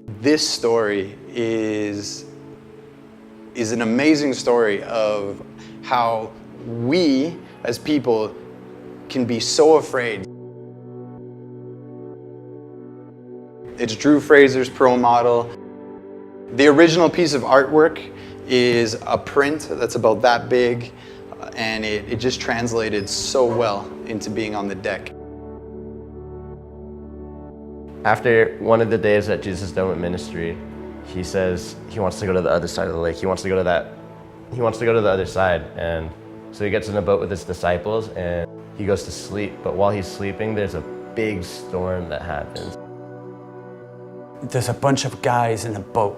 This story is an amazing story of how we as people can be so afraid. It's Drew Fraser's Pro Model. The original piece of artwork is a print that's about that big, and it just translated so well into being on the deck. After one of the days that Jesus done with ministry, he says he wants to go to the other side of the lake. He wants to go to the other side. And so he gets in a boat with his disciples and he goes to sleep. But while he's sleeping, there's a big storm that happens. There's a bunch of guys in a boat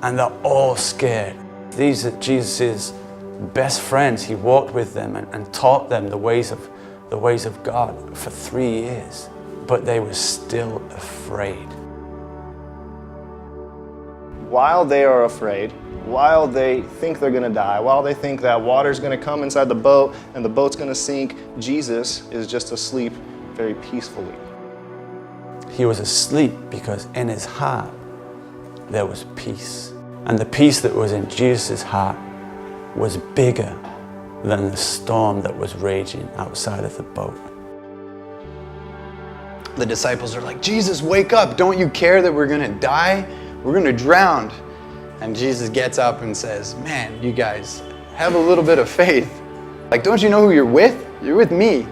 and they're all scared. These are Jesus' best friends. He walked with them and taught them the ways of God for 3 years. But they were still afraid. While they are afraid, while they think they're going to die, while they think that water's going to come inside the boat and the boat's going to sink, Jesus is just asleep very peacefully. He was asleep because in his heart there was peace. And the peace that was in Jesus' heart was bigger than the storm that was raging outside of the boat. The disciples are like, Jesus, wake up. Don't you care that we're gonna die? We're gonna drown. And Jesus gets up and says, man, you guys have a little bit of faith. Like, don't you know who you're with? You're with me.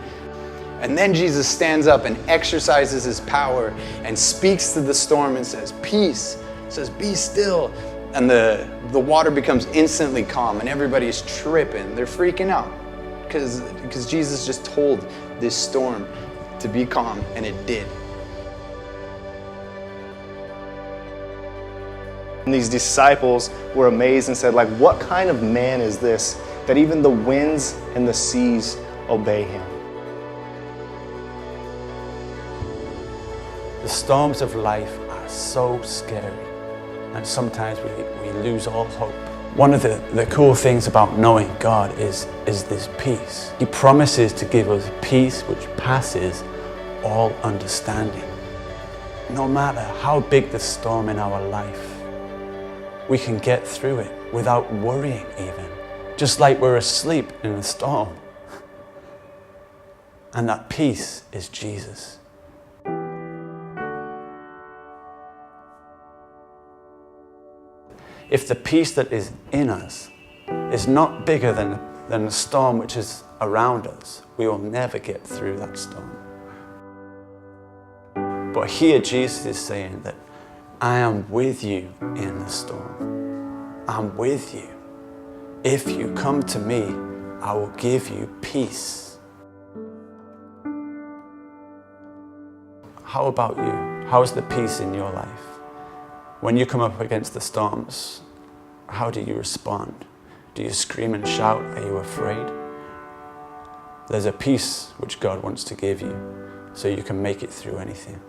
And then Jesus stands up and exercises his power and speaks to the storm and says, peace. Says, be still. And the water becomes instantly calm and everybody's tripping. They're freaking out because Jesus just told this storm to be calm, and it did. And these disciples were amazed and said, like, what kind of man is this that even the winds and the seas obey him? The storms of life are so scary, and sometimes we lose all hope. One of the cool things about knowing God is this peace. He promises to give us peace which passes all understanding. No matter how big the storm in our life, we can get through it without worrying even, just like we're asleep in a storm. And that peace is Jesus. If the peace that is in us is not bigger than the storm which is around us, we will never get through that storm. But here Jesus is saying that I am with you in the storm. I'm with you. If you come to me, I will give you peace. How about you? How's the peace in your life? When you come up against the storms, how do you respond? Do you scream and shout? Are you afraid? There's a peace which God wants to give you so you can make it through anything.